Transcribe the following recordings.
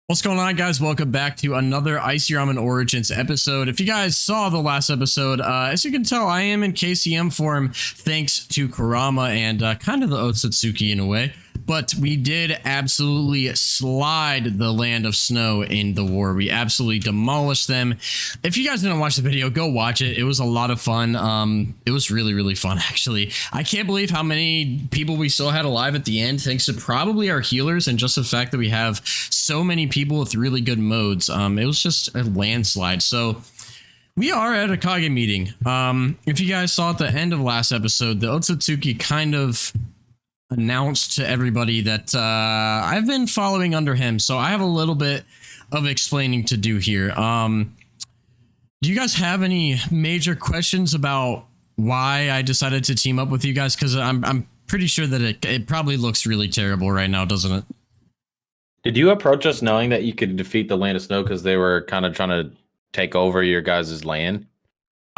What's going on, guys? Welcome back to another Icy Ramen Origins episode. If you guys saw the last episode, as you can tell, I am in KCM form thanks to Kurama and kind of the Otsutsuki in a way. But we did absolutely slide the land of snow in the war. We absolutely demolished them. If you guys didn't watch the video, go watch it. It was a lot of fun. It was really, really fun, actually. I can't believe how many people we still had alive at the end, thanks to probably our healers and just the fact that we have so many people with really good modes. It was just a landslide. So we are at a Kage meeting. If you guys saw at the end of last episode, the Otsutsuki kind of announced to everybody that I've been following under him, so I have a little bit of explaining to do here. Do you guys have any major questions about why I decided to team up with you guys? Because I'm pretty sure that it probably looks really terrible right now, doesn't it? Did you approach us knowing that you could defeat the Land of Snow because they were kind of trying to take over your guys' land?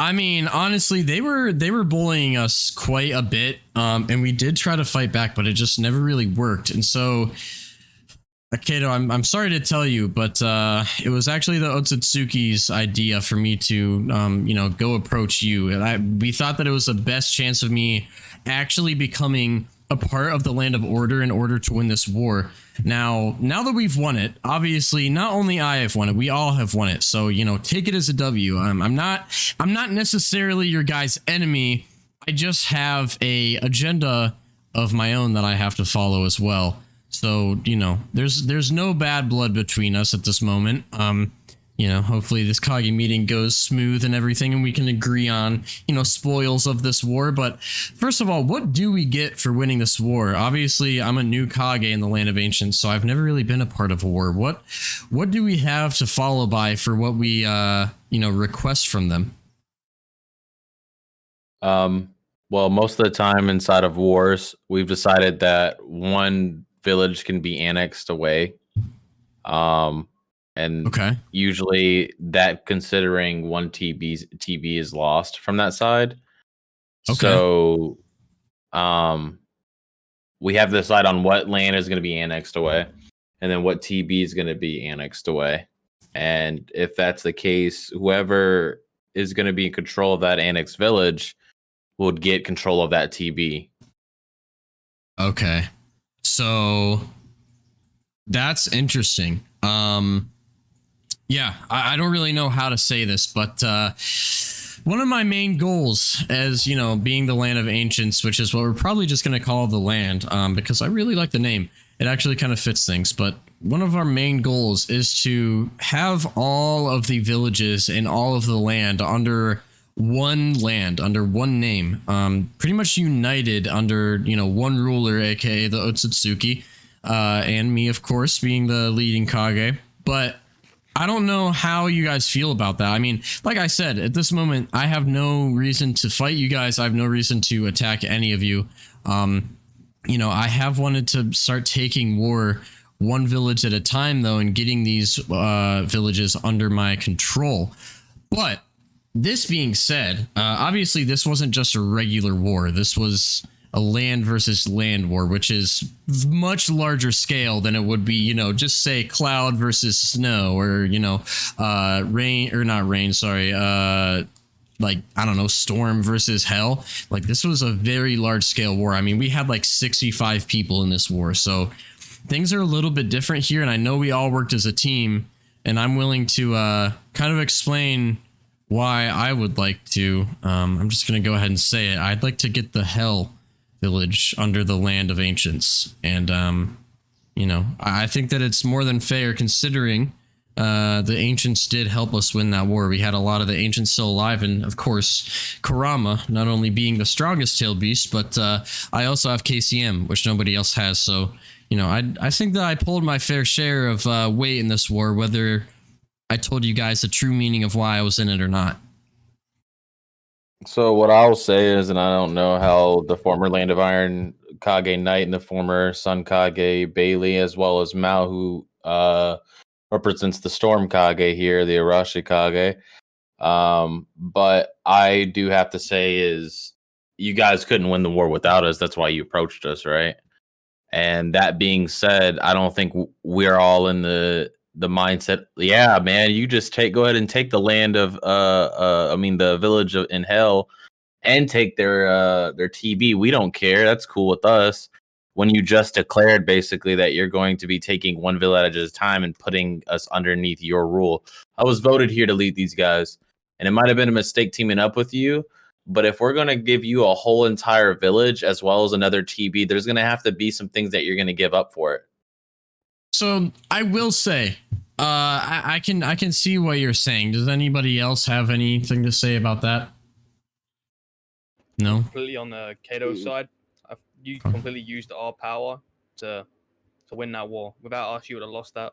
I mean, honestly, they were bullying us quite a bit, and we did try to fight back, but it just never really worked. And so, Kato, I'm sorry to tell you, but it was actually the Otsutsuki's idea for me to, go approach you. And we thought that it was the best chance of me actually becoming a part of the Land of Order in order to win this war. Now that we've won it, obviously not only I have won it, we all have won it. So, take it as a W. I'm not necessarily your guys' enemy. I just have a agenda of my own that I have to follow as well. So, there's no bad blood between us at this moment. Hopefully this Kage meeting goes smooth and everything, and we can agree on, spoils of this war. But first of all, what do we get for winning this war? Obviously, I'm a new Kage in the Land of Ancients, so I've never really been a part of a war. What do we have to follow by for what we, request from them? Well, most of the time inside of wars, we've decided that one village can be annexed away. And okay, usually that considering one TB is lost from that side. Okay. So we have to decide on what land is going to be annexed away and then what TB is going to be annexed away. And if that's the case, whoever is going to be in control of that annexed village will get control of that TB. Okay. So that's interesting. Yeah, I don't really know how to say this, but one of my main goals as, being the Land of Ancients, which is what we're probably just going to call the land, because I really like the name. It actually kind of fits things. But one of our main goals is to have all of the villages and all of the land under one name, pretty much united under, one ruler, aka the Otsutsuki, and me, of course, being the leading Kage. But I don't know how you guys feel about that. I mean, like I said, at this moment, I have no reason to fight you guys. I have no reason to attack any of you. I have wanted to start taking war one village at a time, though, and getting these villages under my control. But this being said, obviously, this wasn't just a regular war. This was a land versus land war, which is much larger scale than it would be, just say cloud versus snow, or, rain, or not rain, sorry, like, I don't know, storm versus hell. Like, this was a very large scale war. I mean, we had like 65 people in this war, so things are a little bit different here, and I know we all worked as a team, and I'm willing to kind of explain why I would like to. I'm just going to go ahead and say it. I'd like to get the hell village under the Land of Ancients, and I think that it's more than fair, considering the Ancients did help us win that war. We had a lot of the Ancients still alive, and of course Kurama not only being the strongest tail beast, but I also have KCM, which nobody else has. So I think that I pulled my fair share of weight in this war, whether I told you guys the true meaning of why I was in it or not. So what I'll say is, and I don't know how the former Land of Iron Kage Knight and the former Sun Kage Bailey, as well as Mao, who represents the Storm Kage here, the Arashi Kage. But I do have to say is, you guys couldn't win the war without us. That's why you approached us, right? And that being said, I don't think we're all in the the mindset, yeah, man, you just go ahead and take the land of the village in hell and take their TB. We don't care. That's cool with us. When you just declared basically that you're going to be taking one village at a time and putting us underneath your rule. I was voted here to lead these guys, and it might have been a mistake teaming up with you. But if we're going to give you a whole entire village as well as another TB, there's going to have to be some things that you're going to give up for it. So I will say, I can see what you're saying. Does anybody else have anything to say about that? No. Completely on the Kato side, you completely used our power to win that war. Without us, you would have lost that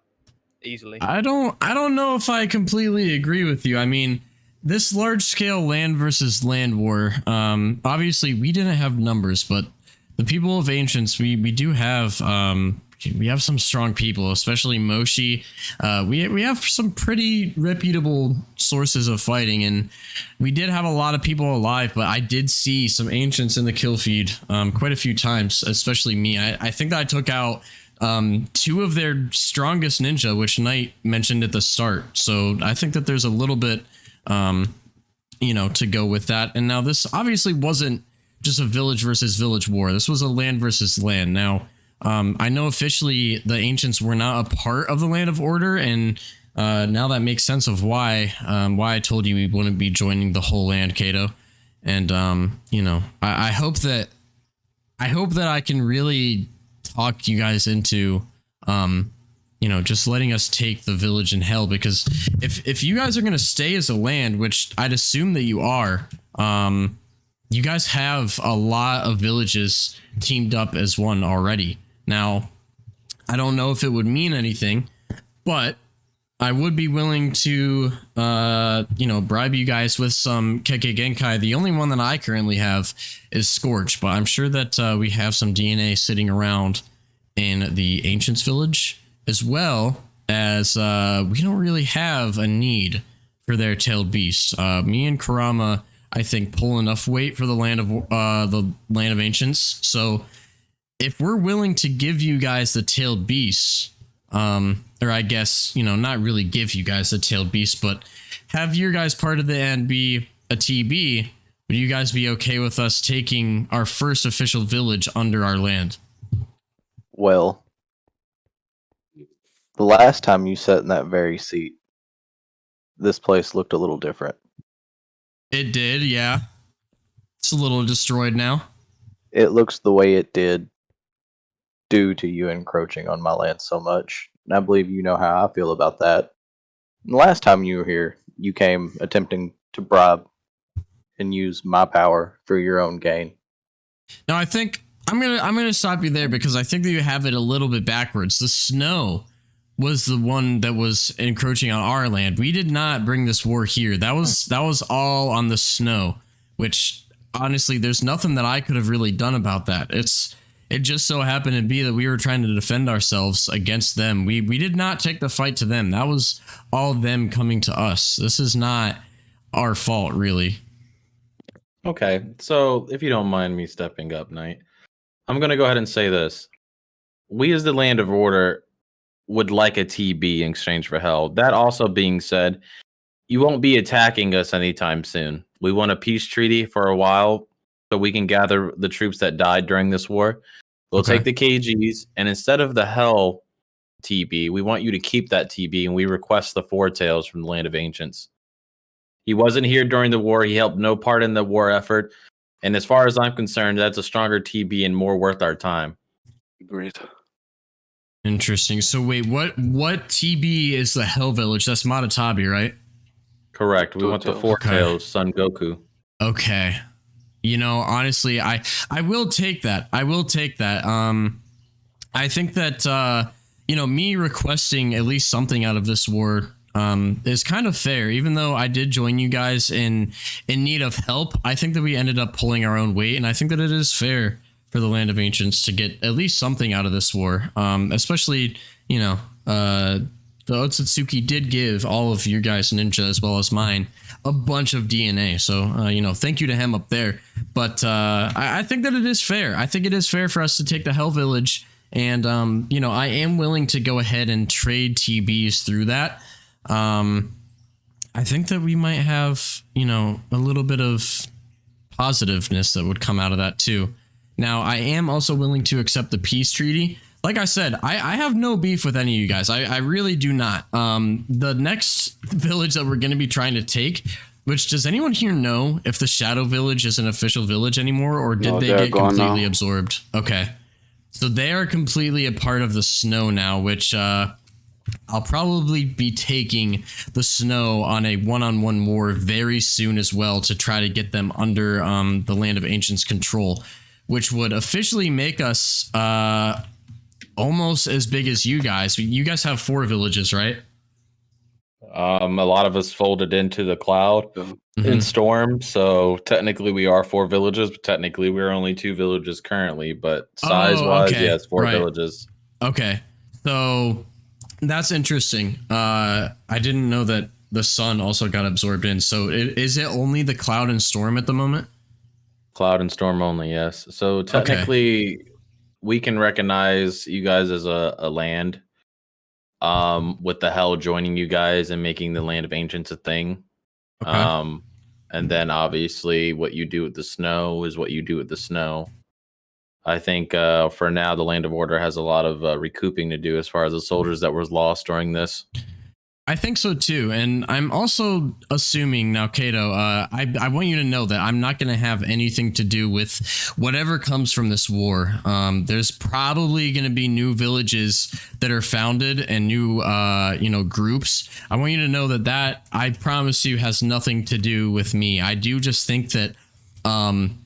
easily. I don't know if I completely agree with you. I mean, this large scale land versus land war, obviously we didn't have numbers, but the people of Ancients, we do have we have some strong people, especially Moshi. We have some pretty reputable sources of fighting, and we did have a lot of people alive, but I did see some Ancients in the kill feed quite a few times, especially me. I think that I took out two of their strongest ninja, which Knight mentioned at the start. So I think that there's a little bit, to go with that. And now this obviously wasn't just a village versus village war. This was a land versus land. Now, I know officially the Ancients were not a part of the Land of Order, and now that makes sense of why I told you we wouldn't be joining the whole land, Kato. And I hope that I can really talk you guys into just letting us take the village in hell, because if you guys are going to stay as a land, which I'd assume that you are, you guys have a lot of villages teamed up as one already. Now, I don't know if it would mean anything, but I would be willing to, bribe you guys with some Kage Genkai. The only one that I currently have is Scorch, but I'm sure that we have some DNA sitting around in the Ancients village, as well as we don't really have a need for their tailed beast. Me and Kurama, I think, pull enough weight for the land of Ancients. So if we're willing to give you guys the tailed beasts, or I guess, not really give you guys the tailed beast, but have your guys part of the end be a TB, would you guys be okay with us taking our first official village under our land? Well, the last time you sat in that very seat, this place looked a little different. It did, yeah. It's a little destroyed now. It looks the way it did due to you encroaching on my land so much. And I believe you know how I feel about that. And the last time you were here, you came attempting to bribe and use my power for your own gain. Now, I think I'm gonna stop you there, because I think that you have it a little bit backwards. The snow was the one that was encroaching on our land. We did not bring this war here. That was all on the snow, which honestly, there's nothing that I could have really done about that. It just so happened to be that we were trying to defend ourselves against them. We did not take the fight to them. That was all them coming to us. This is not our fault, really. Okay, so if you don't mind me stepping up, Knight, I'm going to go ahead and say this. We as the Land of Order would like a TB in exchange for hell. That also being said, you won't be attacking us anytime soon. We want a peace treaty for a while so we can gather the troops that died during this war. We'll take the KGs, and instead of the hell TB, we want you to keep that TB, and we request the Four Tails from the Land of Ancients. He wasn't here during the war. He helped no part in the war effort. And as far as I'm concerned, that's a stronger TB and more worth our time. Agreed. Interesting. So wait, what TB is the Hell Village? That's Matatabi, right? Correct. We want the Four Tails, Son Goku. Okay. Honestly, I will take that. I will take that. I think that me requesting at least something out of this war is kind of fair. Even though I did join you guys in need of help, I think that we ended up pulling our own weight, and I think that it is fair for the Land of Ancients to get at least something out of this war. Especially, the Otsutsuki did give all of your guys ninja as well as mine a bunch of DNA. So, thank you to him up there. But I think that it is fair. I think it is fair for us to take the Hell Village And you know, I am willing to go ahead and trade TBs through that. I think that we might have, you know, a little bit of positiveness that would come out of that too. Now, I am also willing to accept the peace treaty. Like I said, I have no beef with any of you guys. I really do not. The next village that we're going to be trying to take, which, does anyone here know if the Shadow Village is an official village anymore, or did they get completely absorbed? Okay. So they are completely a part of the snow now, which I'll probably be taking the snow on a one-on-one war very soon as well to try to get them under the Land of Ancients control, which would officially make us almost as big as you guys. You guys have 4 villages, right? A lot of us folded into the cloud in Storm, so technically we are 4 villages, but technically we're only 2 villages currently, but size-wise, okay. yes, 4 Right. villages. Okay, so that's interesting. I didn't know that the sun also got absorbed in. So is it only the cloud and storm at the moment? Cloud and storm only, yes. So technically, we can recognize you guys as a land. With the hell joining you guys and making the Land of Ancients a thing. Okay. And then obviously what you do with the snow is what you do with the snow. I think for now the Land of Order has a lot of recouping to do as far as the soldiers that was lost during this. I think so too, and I'm also assuming now, Kato, I want you to know that I'm not going to have anything to do with whatever comes from this war. There's probably going to be new villages that are founded and new, you know, groups. I want you to know that I promise you has nothing to do with me. I do just think that,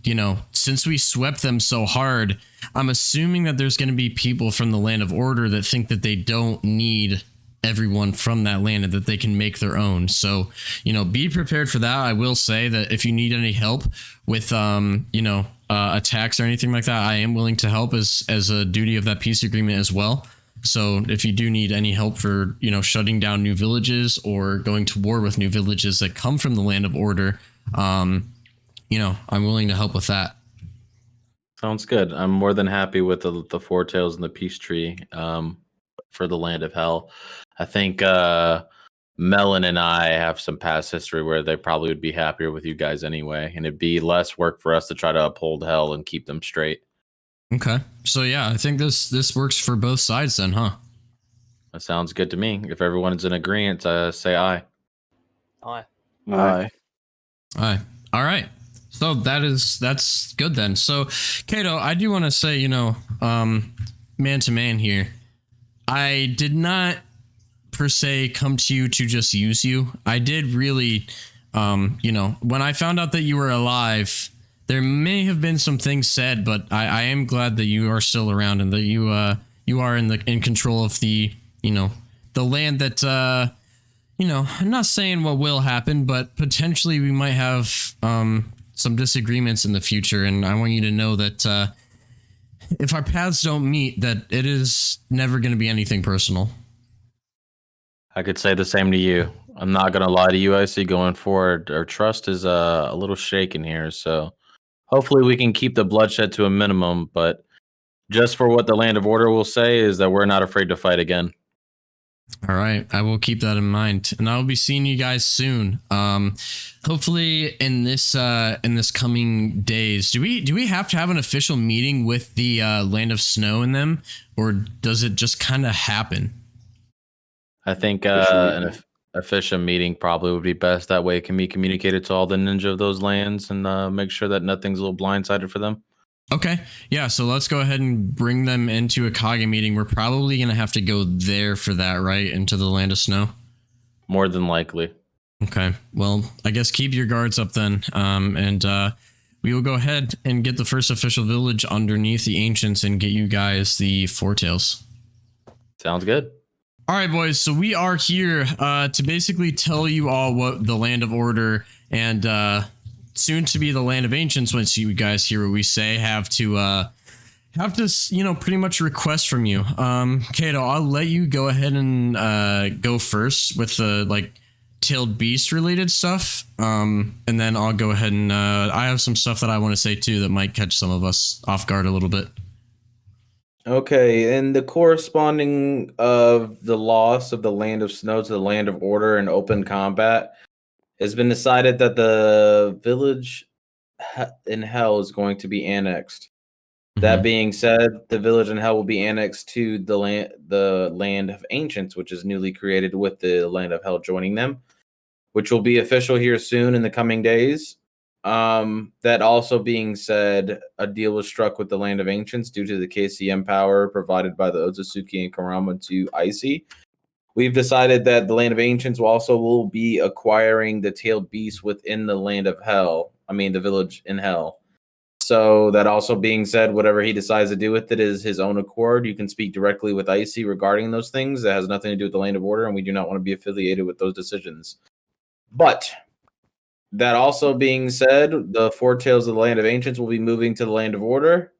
you know, since we swept them so hard, I'm assuming that there's going to be people from the Land of Order that think that they don't need everyone from that land and that they can make their own. So, you know, be prepared for that. I will say that if you need any help with, you know, attacks or anything like that, I am willing to help as a duty of that peace agreement as well. So if you do need any help for, you know, shutting down new villages or going to war with new villages that come from the Land of Order, you know, I'm willing to help with that. Sounds good. I'm more than happy with the 4 tails and the peace tree for the Land of Hell. I think Melon and I have some past history where they probably would be happier with you guys anyway, and it'd be less work for us to try to uphold Hell and keep them straight. Okay. So yeah, I think this works for both sides then, huh? That sounds good to me. If everyone's in agreement, say aye. Aye. Aye. Aye. All right. So that's good then. So, Kato, I do want to say, you know, man to man here, I did not per se come to you to just use you. I did really, you know, when I found out that you were alive, there may have been some things said, but I am glad that you are still around and that you are in control of the, you know, the land that, you know, I'm not saying what will happen, but potentially we might have some disagreements in the future. And I want you to know that if our paths don't meet, that it is never going to be anything personal. I could say the same to you. I'm not going to lie to you, I see going forward. Our trust is a little shaken here. So hopefully we can keep the bloodshed to a minimum. But just for what the Land of Order will say is that we're not afraid to fight again. All right, I will keep that in mind, and I'll be seeing you guys soon. Hopefully in this coming days. Do we have to have an official meeting with the Land of Snow in them, or does it just kind of happen? I think an official meeting probably would be best. That way it can be communicated to all the ninja of those lands and make sure that nothing's a little blindsided for them. Okay. Yeah, so let's go ahead and bring them into a Kage meeting. We're probably going to have to go there for that, right? Into the Land of Snow? More than likely. Okay. Well, I guess keep your guards up then. And we will go ahead and get the first official village underneath the Ancients and get you guys the 4 tails. Sounds good. All right, boys. So we are here to basically tell you all what the Land of Order and soon to be the Land of Ancients, once you guys hear what we say, have to you know, pretty much request from you. Kato, I'll let you go ahead and go first with the like tailed beast related stuff, and then I'll go ahead and I have some stuff that I want to say too that might catch some of us off guard a little bit. Okay, and the corresponding of the loss of the land of snow to the land of order and open combat has been decided that the village in hell is going to be annexed. That being said, the village in hell will be annexed to the land of ancients, which is newly created with the land of hell joining them, which will be official here soon in the coming days. That also being said, a deal was struck with the land of ancients due to the KCM power provided by the Otsutsuki and Karama to Icy. We've decided that the land of ancients will be acquiring the tailed beast within the land of hell. I mean, the village in hell. So that also being said, whatever he decides to do with it is his own accord. You can speak directly with Icy regarding those things. That has nothing to do with the land of order, and we do not want to be affiliated with those decisions. But that also being said, the four tails of the land of ancients will be moving to the land of order.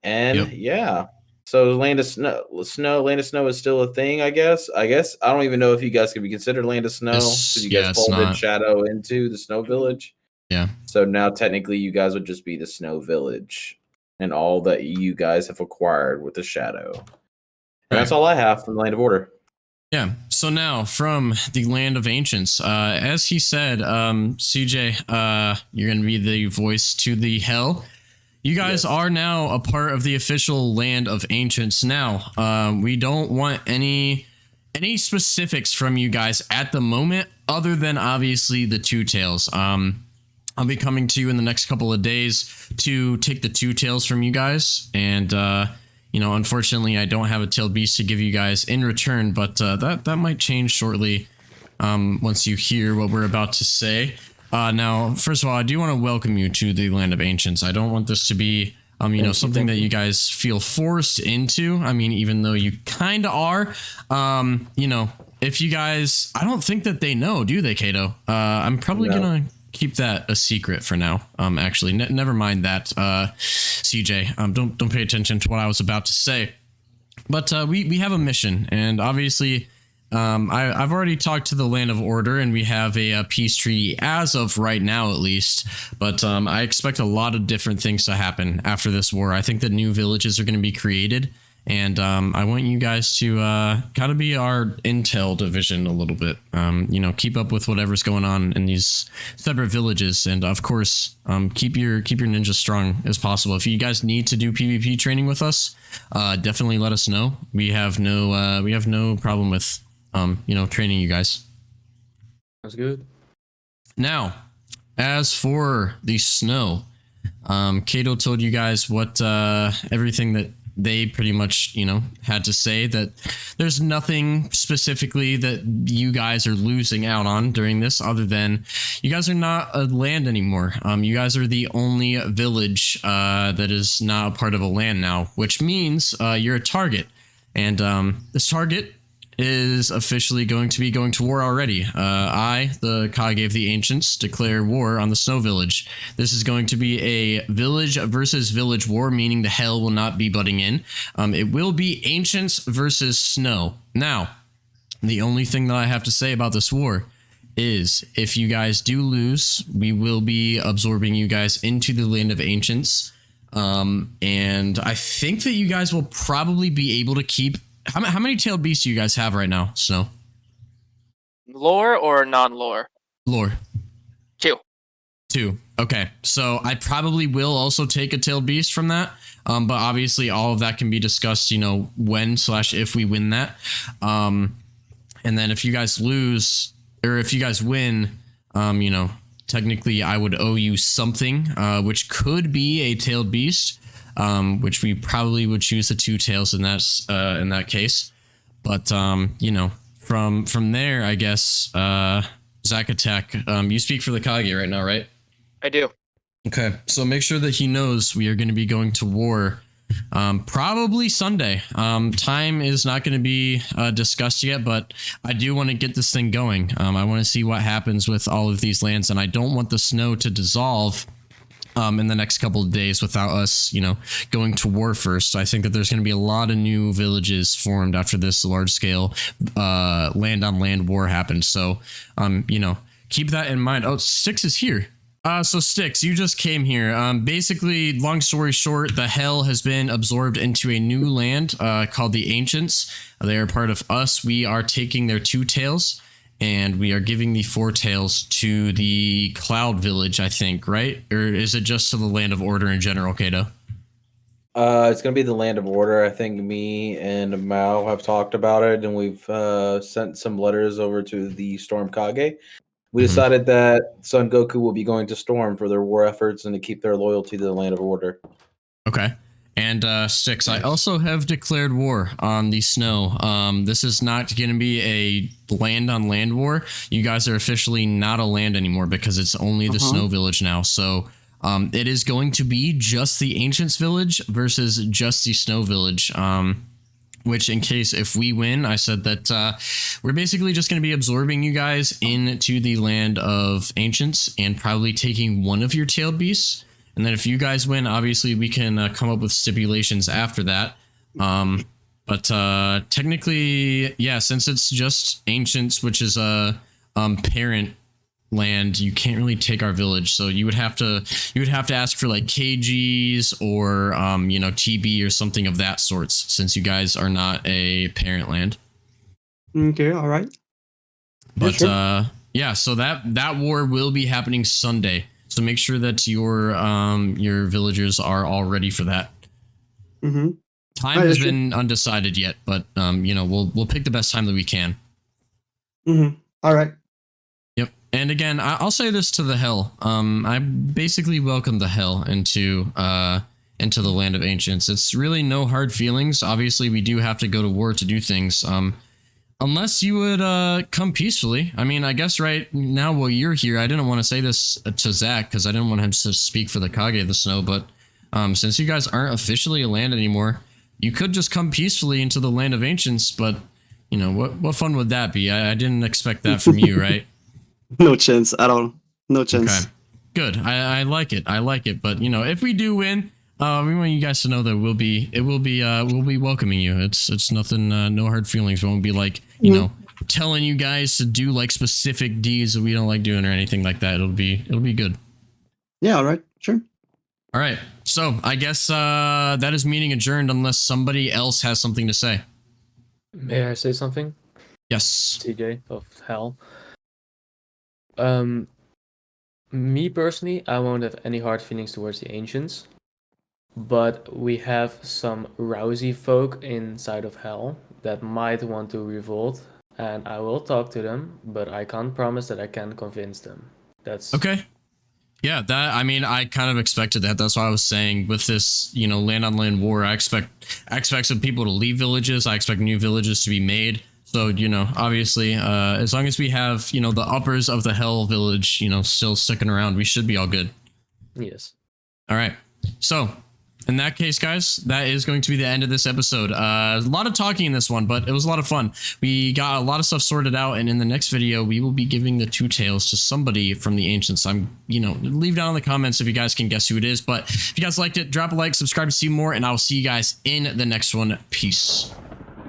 And yeah. So land of snow is still a thing, I guess. I don't even know if you guys can be considered land of snow because you guys folded Shadow into the snow village. Yeah. So now technically you guys would just be the snow village and all that you guys have acquired with the Shadow. And that's all I have from the land of order. Yeah. So now from the land of ancients, as he said, CJ, you're going to be the voice to the hell. You guys are now a part of the official land of ancients. Now, we don't want any specifics from you guys at the moment, other than obviously the two tails. I'll be coming to you in the next couple of days to take the two tails from you guys, and unfortunately, I don't have a tailed beast to give you guys in return, but that might change shortly once you hear what we're about to say. Now, first of all, I do want to welcome you to the land of ancients. I don't want this to be, something that you guys feel forced into. I mean, even though you kind of are, if you guys, I don't think that they know, do they, Kato? I'm probably going to keep that a secret for now. Actually, never mind that, CJ. Don't pay attention to what I was about to say. But we have a mission, and obviously, I've already talked to the Land of Order, and we have a peace treaty as of right now, at least. But I expect a lot of different things to happen after this war. I think that new villages are going to be created, and I want you guys to kind of be our intel division a little bit. Keep up with whatever's going on in these separate villages, and of course, keep your ninja strong as possible. If you guys need to do PvP training with us, definitely let us know. We have no problem with training you guys. That's good. Now, as for the snow, Kato told you guys what everything that they pretty much, had to say, that there's nothing specifically that you guys are losing out on during this, other than you guys are not a land anymore. You guys are the only village that is not a part of a land now, which means you're a target. And this target is officially going to war already. I, the Kage of the Ancients, declare war on the Snow Village. This is going to be a village versus village war, meaning the hell will not be butting in. It will be Ancients versus Snow. Now, the only thing that I have to say about this war is if you guys do lose, we will be absorbing you guys into the land of Ancients. And I think that you guys will probably be able to keep... How many tailed beasts do you guys have right now, Snow? Lore or non-lore? Lore. Two. Okay, so I probably will also take a tailed beast from that. But obviously all of that can be discussed, when/if we win that. And then if you guys lose, or if you guys win, technically I would owe you something, which could be a tailed beast. Which we probably would choose the two tails in that case, but from there, I guess, Zakatek, you speak for the Kage right now, right? I do. Okay, so make sure that he knows we are going to be going to war, probably Sunday. Time is not going to be discussed yet, but I do want to get this thing going. I want to see what happens with all of these lands, and I don't want the snow to dissolve in the next couple of days without us, going to war first. I think that there's going to be a lot of new villages formed after this large scale land on land war happens. So, keep that in mind. Oh, Six is here. So Styx, you just came here. Basically, long story short, the Hell has been absorbed into a new land called the Ancients. They are part of us. We are taking their 2 tails, and we are giving the 4 tails to the Cloud Village, I think, right? Or is it just to the Land of Order in general, Kato? It's gonna be the Land of Order. I think me and Mao have talked about it, and we've sent some letters over to the Storm Kage. We decided that Son Goku will be going to Storm for their war efforts and to keep their loyalty to the Land of Order. Okay. And Styx, I also have declared war on the snow. This is not going to be a land on land war. You guys are officially not a land anymore because it's only the snow village now. So it is going to be just the Ancients village versus just the snow village. Which, in case if we win, I said that we're basically just going to be absorbing you guys into the land of Ancients and probably taking one of your tailed beasts. And then if you guys win, obviously we can come up with stipulations after that. But technically, yeah, since it's just Ancients, which is a parent land, you can't really take our village. So you would have to ask for like KGs or TB or something of that sorts, since you guys are not a parent land. Okay, all right. But yeah, so that war will be happening Sunday. So make sure that your villagers are all ready for that. Mm-hmm. Time has been undecided yet, but we'll pick the best time that we can. Mm-hmm. All right. Yep. And again, I'll say this to the Hell. I basically welcome the Hell into the land of Ancients. It's really no hard feelings. Obviously, we do have to go to war to do things. Unless you would come peacefully. I mean, I guess right now while you're here, I didn't want to say this to Zach because I didn't want him to speak for the Kage of the Snow, but since you guys aren't officially a land anymore, you could just come peacefully into the land of Ancients, but what fun would that be? I didn't expect that from you, right? No chance at all. No chance. Okay. Good. I like it. I like it. But if we do win, we want you guys to know that we'll be welcoming you. It's nothing, no hard feelings. We won't be like, telling you guys to do like specific deeds that we don't like doing or anything like that. It'll be good. Yeah, all right. Sure. All right. So I guess that is meeting adjourned unless somebody else has something to say. May I say something? Yes. TJ of Hell. Me personally, I won't have any hard feelings towards the Ancients. But we have some rousy folk inside of Hell that might want to revolt, and I will talk to them, but I can't promise that I can convince them. That's okay. Yeah, I kind of expected that. That's why I was saying with this, land on land war, I expect some people to leave villages. I expect new villages to be made. So, obviously, as long as we have, the uppers of the Hell village, still sticking around, we should be all good. Yes. All right. So, in that case, guys, that is going to be the end of this episode. A lot of talking in this one, but it was a lot of fun. We got a lot of stuff sorted out, and in the next video, we will be giving the 2 tails to somebody from the Ancients. Leave down in the comments if you guys can guess who it is. But if you guys liked it, drop a like, subscribe to see more, and I'll see you guys in the next one. Peace.